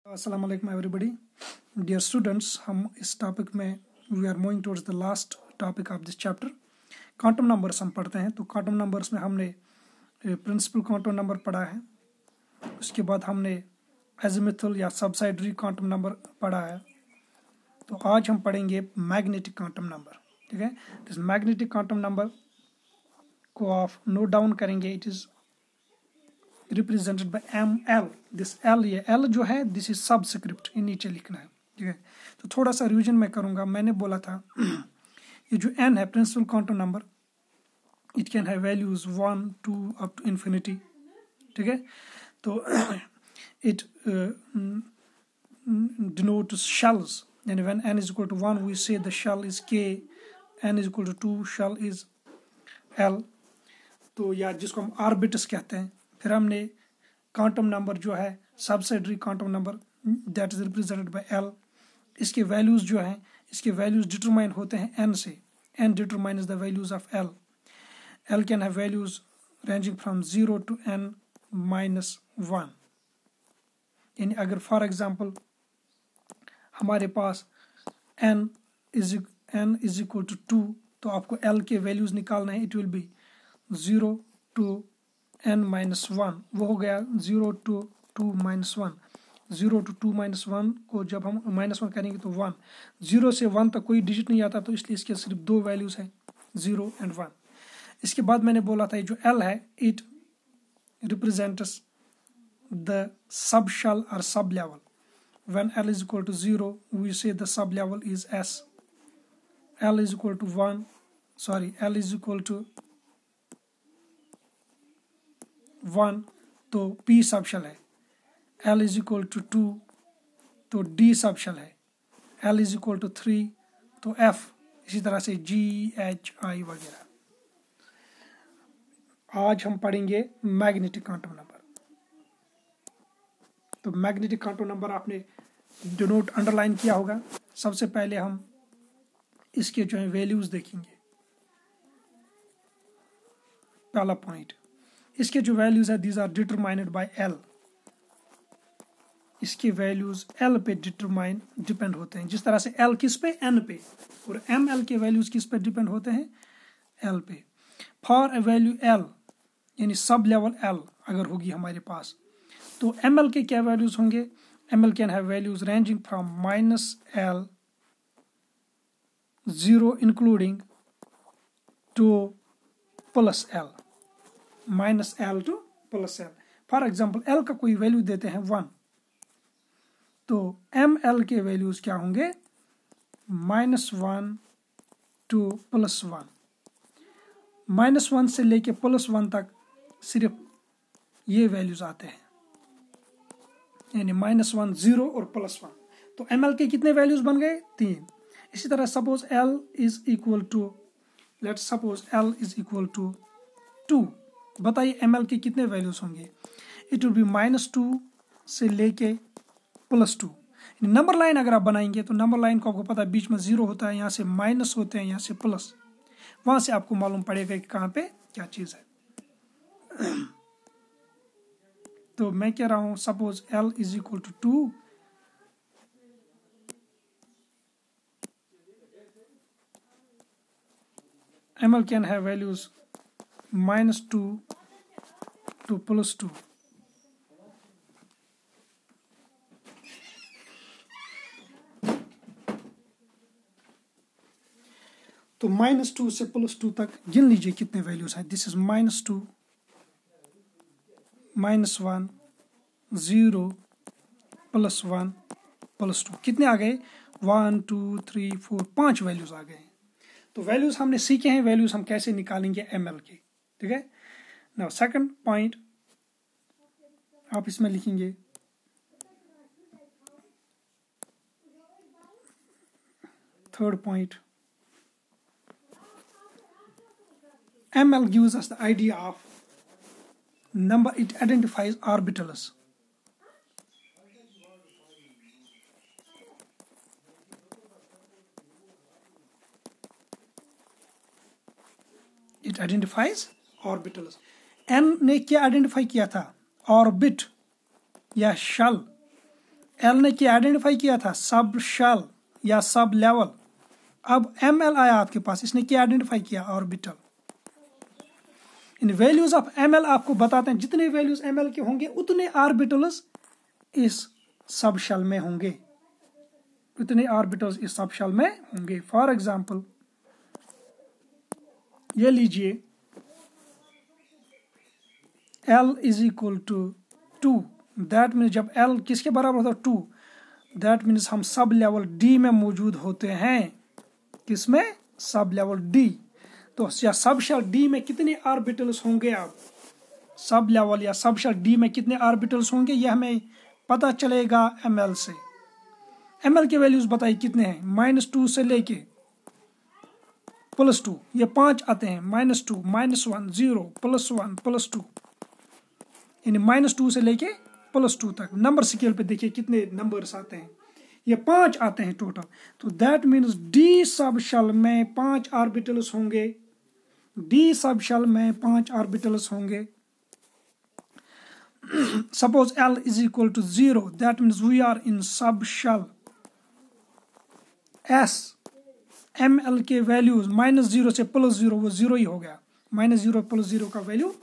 अस्सलाम वालेकुम everybody dear students. हम इस टॉपिक में we are moving towards the last topic of this chapter. Quantum numbers हम पढ़ते हैं। तो क्वांटम नंबर्स में हमने प्रिंसिपल क्वांटम नंबर पढ़ा है, उसके बाद हमने एजिमुथल या सबसाइडरी क्वांटम नंबर पढ़ा है। तो आज हम पढ़ेंगे मैग्नेटिक क्वांटम नंबर। ठीक है, दिस मैग्नेटिक क्वांटम नंबर को आप नोट डाउन करेंगे। It is represented by ML। This L, ये L जो है दिस इज सबस्क्रिप्ट, ये नीचे लिखना है। ठीक है, तो थोड़ा सा रिवीजन मैं करूँगा। मैंने बोला था ये जो N है principal quantum number, it can have values 1 2 up to infinity. ठीक है, तो it denotes shells, and when n is equal to 1 we say the shell is K, n is equal to 2 shell is L। तो या जिसको हम orbits कहते हैं। फिर हमने क्वांटम नंबर जो है subsidiary quantum number, that is represented by L। इसके वैल्यूज जो हैं, इसके वैल्यूज डिटरमाइन होते हैं n से। n determines the values of L। L can have values ranging from 0 to n-1। यानी अगर फॉर एग्जांपल हमारे पास n इज इक्वल टू 2, तो आपको L के वैल्यूज निकालना है। It will be 0 to n-1। वो हो गया 0 to 2-1। 0 to 2-1 को जब हम -1 करेंगे तो 1। 0 से 1 तक कोई डिजिट नहीं आता, तो इसलिए इसके सिर्फ दो वैल्यूज हैं, 0 and 1। इसके बाद मैंने बोला था जो L है it represents the sub shell और sub level. When L is equal to 0 we say the sub level is S। L is equal to 1, L is equal to 1 तो P सब शेल है। L is equal to 2 तो D सब shell है। L is equal to 3 तो F, इसी तरह से G H I वगैरह। आज हम पढ़ेंगे मैग्नेटिक क्वांटम नंबर। तो मैग्नेटिक क्वांटम नंबर आपने डिनोट अंडरलाइन किया होगा। सबसे पहले हम इसके जो है वैल्यूज देखेंगे। पहला पॉइंट, इसके जो वैल्यूज है these are determined by L। इसके वैल्यूज L पे डिपेंड होते हैं। जिस तरह से L किस पे, N पे, और ML के वैल्यूज किस पे डिपेंड होते हैं, L पे। फॉर ए वैल्यू L यानी सब लेवल L अगर होगी हमारे पास, तो ML के क्या वैल्यूज होंगे। ML can have values ranging from -L 0 including to +L, -L to +L। For example L का कोई वैल्यू देते हैं 1, तो ML के वैल्यूज क्या होंगे, -1 to +1। -1 से लेके +1 तक सिर्फ ये वैल्यूज आते हैं, यानी -1 0 और +1। तो ML के कितने वैल्यूज बन गए, 3। इसी तरह suppose L is equal to, let's suppose L is equal to 2। बताइए ML के कितने वैल्यूज होंगे। इट विल बी -2 से लेके +2। नंबर लाइन अगर आप बनाएंगे तो नंबर लाइन को आपको पता है बीच में 0 होता है, यहाँ से माइनस होते हैं, यहाँ से प्लस। वहां से आपको मालूम पड़ेगा कि कहाँ पे क्या चीज है। तो मैं कह रहा हूं suppose L is equal to 2, ML can have values -2 to +2। तो -2 से +2 तक गिन लीजिए कितने वैल्यूज हैं। This is -2 -1 0 +1 +2। कितने आ गए, 1 2 3 4 5 वैल्यूज आ गए। तो वैल्यूज हमने सीखे हैं, वैल्यूज हम कैसे निकालेंगे ML के। ठीक है, नाउ सेकंड पॉइंट आप इसमें लिखेंगे, third point, ML gives us the idea of number, it identifies orbitals। It identifies orbitals। N ने क्या आइडेंटिफाई किया था, ऑर्बिट या शल। एल ने क्या आइडेंटिफाई किया था, सब शेल या सब लेवल। अब एम एल आया आपके पास, इसने क्या आइडेंटिफाई किया, ऑर्बिटल। इन वैल्यूज ऑफ एम एल आपको बताते हैं जितने वैल्यूज एम एल के होंगे उतने ऑर्बिटल्स इस सब शेल में होंगे, उतने ऑर्बिटल्स इस सब शेल में होंगे। फॉर एग्जाम्पल ये लीजिए L is equal to 2, that means जब L किसके बराबर होता है 2, दैट मीन्स हम सब लेवल D में मौजूद होते हैं। किसमें, सब लेवल D। तो या सब शेल D में कितने ऑर्बिटल्स होंगे, आप सब लेवल या सब शेल D में कितने ऑर्बिटल्स होंगे यह हमें पता चलेगा ml से। ml के वैल्यूज बताइए कितने हैं, -2 से लेके +2, ये 5 आते हैं, -2 -1 0 +1 +2, यानी -2 से लेके +2 तक। नंबर स्केल पे देखिए कितने नंबर्स आते हैं, ये 5 आते हैं टोटल। तो that means D sub shell में 5 ऑर्बिटल्स होंगे, डी सब शेल में 5 ऑर्बिटल्स होंगे। Suppose L is equal to 0, that means we are in sub shell S। ml के वैल्यूज -0 से +0, वो 0 ही हो गया, -0 +0 का value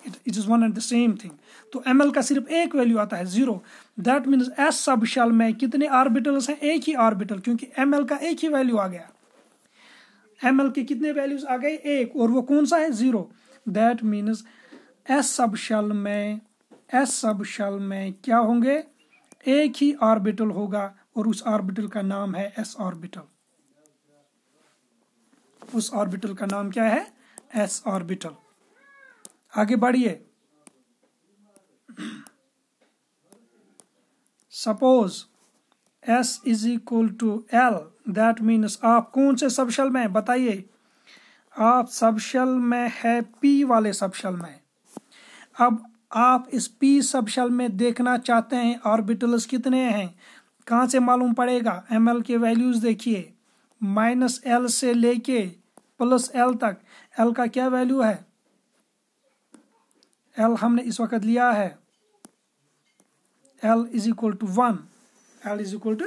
it is one and the same thing. तो ml का सिर्फ एक वैल्यू आता है 0, that means S sub shell में कितने ऑर्बिटल्स हैं, एक ही ऑर्बिटल, क्योंकि ml का एक ही वैल्यू आ गया। ml के कितने वैल्यूज आ गए, एक, और वो कौन सा है, 0। That means S sub shell में क्या होंगे, एक ही ऑर्बिटल होगा, और उस ऑर्बिटल का नाम है S ऑर्बिटल। उस ऑर्बिटल का नाम क्या है, S ऑर्बिटल। आगे बढ़िए, suppose S is equal to L, that means आप कौन से सब शेल में बताइए, आप सब शेल में है P वाले सब शेल में। अब आप इस P सब शेल में देखना चाहते हैं ऑर्बिटल्स कितने हैं, कहाँ से मालूम पड़ेगा, ml के वैल्यूज देखिए, -L से लेके +L तक। L का क्या वैल्यू है, L हमने इस वक्त लिया है L is equal to 1, L is equal to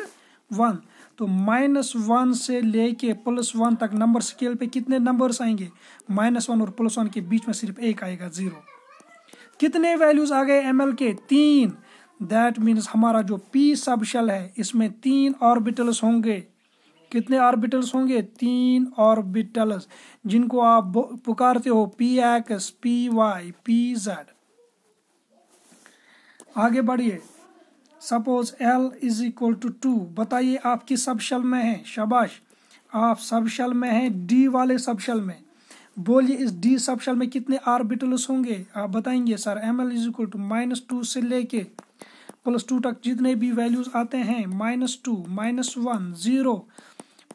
1। तो -1 से लेके +1 तक नंबर स्केल पे कितने नंबर्स आएंगे, -1 और +1 के बीच में सिर्फ एक आएगा, 0। कितने वैल्यूज आ गए ml के, 3। दैट मीन्स हमारा जो P सब शेल है इसमें 3 ऑर्बिटल्स होंगे। कितने ऑर्बिटल्स होंगे, 3 ऑर्बिटल्स, जिनको आप पुकारते हो px, py, pz। आगे बढ़िए, suppose L is equal to 2, बताइए आप किस सब शेल में हैं, शाबाश, आप सब शेल में हैं D वाले सब शेल में। बोलिए इस D सब शेल में कितने ऑर्बिटल्स होंगे, आप बताएंगे sir ml is equal to -2 से लेके +2 तक जितने भी वैल्यूज आते हैं, -2 -1 0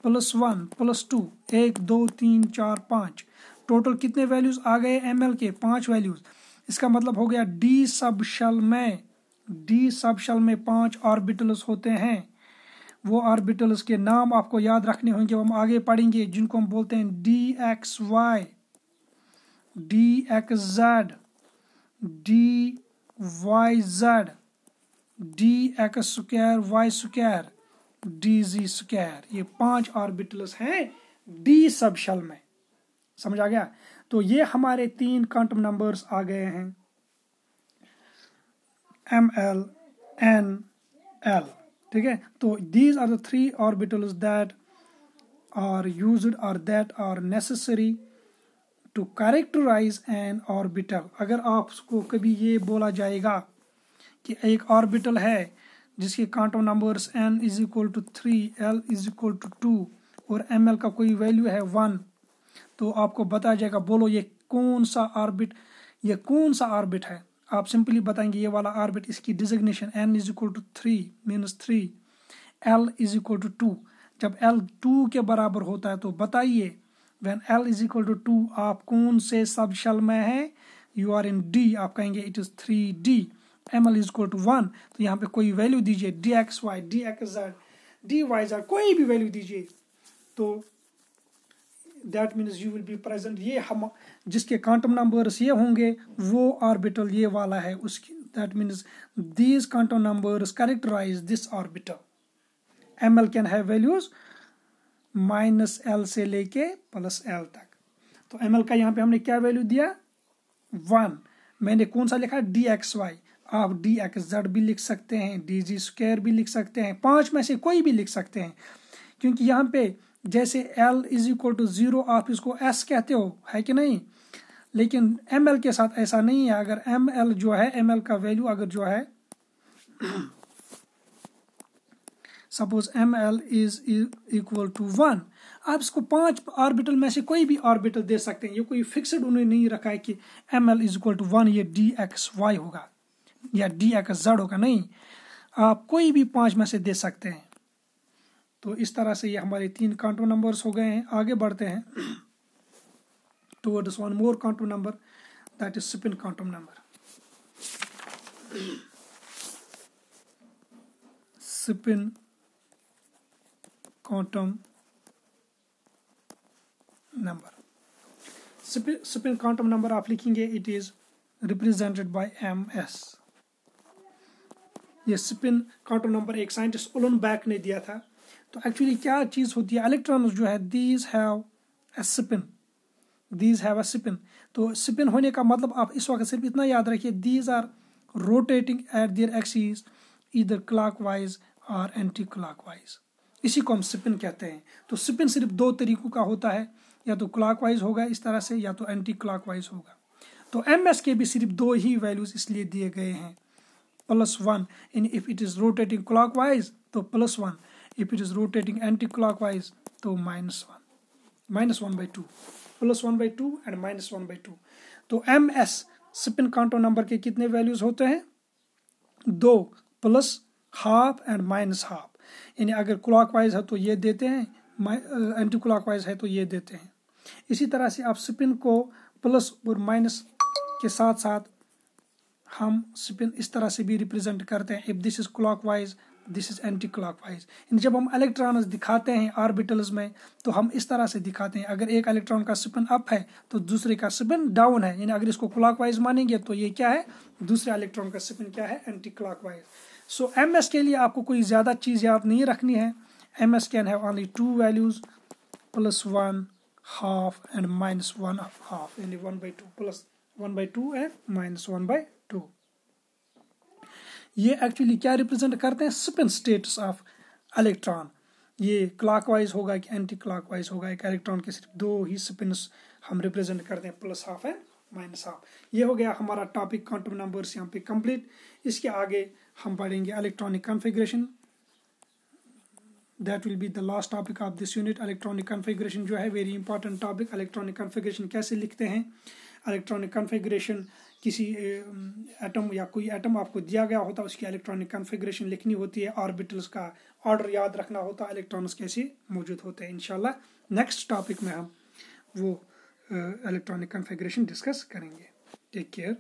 +1 +2 1 2 3 4 5, टोटल कितने वैल्यूज आ गए ml के, 5 वैल्यूज। इसका मतलब हो गया D सब शेल में 5 ऑर्बिटल्स होते हैं। वो ऑर्बिटल्स के नाम आपको याद रखने होंगे, हम आगे पढ़ेंगे, जिनको हम बोलते हैं dxy, dxz, dyz, dx2 y2, dz2। ये 5 ऑर्बिटल्स हैं D सब शेल में, समझ आ गया। तो ये हमारे 3 क्वांटम नंबर्स आ गए हैं, ml n l, ठीक है। तो these are the 3 orbitals that are used or that are necessary to characterize an orbital। अगर आपको कभी ये बोला जाएगा कि एक ऑर्बिटल है जिसके quantum numbers n is equal to 3, l is equal to 2 और ml का कोई वैल्यू है 1, तो आपको बताया जाएगा, बोलो ये कौन सा ऑर्बिट है। आप सिंपली बताएंगे ये वाला ऑर्बिट, इसकी designation n is equal to 3 means 3, l is equal to 2। जब l 2 के बराबर होता है तो बताइए when l is equal to 2 आप कौन से सब शेल में है, यू आर इन D, आप कहेंगे it is 3D। ml is equal to 1, तो यहाँ पे कोई वैल्यू दीजिए, dxy, dxz, dyz, कोई भी वैल्यू दीजिए, तो that means you will be present. ये हम जिसके क्वांटम नंबर्स ये होंगे वो ऑर्बिटल ये वाला है, उसकी that means these quantum numbers characterize this orbital. ml can have values -l से लेके +l तक। तो ml का यहाँ पे हमने क्या वैल्यू दिया 1। मैंने कौन सा लिखा dxy, आप dxz भी लिख सकते हैं, dg² भी लिख सकते हैं, 5 में से कोई भी लिख सकते हैं, क्योंकि यहाँ पे जैसे l = 0 आप इसको s कहते हो, है कि नहीं, लेकिन ml के साथ ऐसा नहीं है। अगर ml जो है, ml का वैल्यू अगर जो है सपोज ml = 1, आप इसको 5 ऑर्बिटल में से कोई भी ऑर्बिटल दे सकते हैं। ये कोई फिक्स्ड उन्होंने नहीं रखा है कि ml = 1 ये dxy होगा या dxz होगा, नहीं, आप कोई भी 5 में से दे सकते हैं। तो इस तरह से ये हमारे 3 क्वांटम नंबर्स हो गए हैं। आगे बढ़ते हैं towards one more quantum number, that is spin quantum number. Spin quantum number. Spin quantum number आप लिखेंगे, it is represented by ms. ये स्पिन क्वांटम नंबर एक साइंटिस्ट उलनबैक ने दिया था। तो एक्चुअली क्या चीज़ होती है, इलेक्ट्रॉन्स जो है these have a spin, these have a spin। तो स्पिन होने का मतलब आप इस वक्त सिर्फ इतना याद रखिए, these are rotating at their axes either clockwise or anti clockwise, इसी को हम स्पिन कहते हैं। तो स्पिन सिर्फ 2 तरीकों का होता है, या तो क्लॉकवाइज होगा इस तरह से, या तो एंटी क्लॉकवाइज होगा। तो ms के भी सिर्फ 2 ही वैल्यूज इसलिए दिए गए हैं, +1 in if it is rotating clockwise तो +1, if it is rotating anti clockwise तो -1, -1/2, +1/2 एंड -1/2। तो ms स्पिन क्वांटम नंबर के कितने वैल्यूज होते हैं 2, +½ एंड -½ यानी अगर क्लॉकवाइज है तो ये देते हैं, एंटी क्लॉकवाइज है तो ये देते हैं। इसी तरह से आप स्पिन को प्लस और माइनस के साथ साथ हम स्पिन इस तरह से भी रिप्रेजेंट करते हैं, if this is clockwise this is anti clockwise. जब हम इलेक्ट्रॉन्स दिखाते हैं ऑर्बिटल्स में तो हम इस तरह से दिखाते हैं, अगर एक इलेक्ट्रॉन का स्पिन अप है तो दूसरे का स्पिन डाउन है, यानी अगर इसको क्लॉकवाइज मानेंगे तो ये क्या है, दूसरे इलेक्ट्रॉन का स्पिन क्या है, एंटी क्लॉकवाइज। सो ms के लिए आपको कोई ज़्यादा चीज़ याद नहीं रखनी है। ms can have only 2 values, +1 ½ and -1/2, यानी 1/2, +1/2 एंड -1/2। ये एक्चुअली क्या रिप्रेजेंट करते हैं, स्पिन स्टेटस ऑफ इलेक्ट्रॉन। ये क्लॉकवाइज होगा कि एंटी क्लॉकवाइज होगा, एक इलेक्ट्रॉन के सिर्फ 2 ही स्पिन्स हम रिप्रेजेंट करते हैं, +½ एंड -½ ये हो गया हमारा टॉपिक क्वांटम नंबर्स यहाँ पे कंप्लीट। इसके आगे हम पढ़ेंगे electronic configuration, that will be the last topic of this unit. Electronic configuration जो है very important topic. Electronic configuration कैसे लिखते हैं, इलेक्ट्रॉनिक कॉन्फ़िगरेशन किसी एटम या कोई एटम आपको दिया गया होता है उसकी इलेक्ट्रॉनिक कॉन्फ़िगरेशन लिखनी होती है, ऑर्बिटल्स का ऑर्डर याद रखना होता है, इलेक्ट्रॉन्स कैसे मौजूद होते हैं। इंशाल्लाह नेक्स्ट टॉपिक में हम वो इलेक्ट्रॉनिक कॉन्फ़िगरेशन डिस्कस करेंगे। Take care.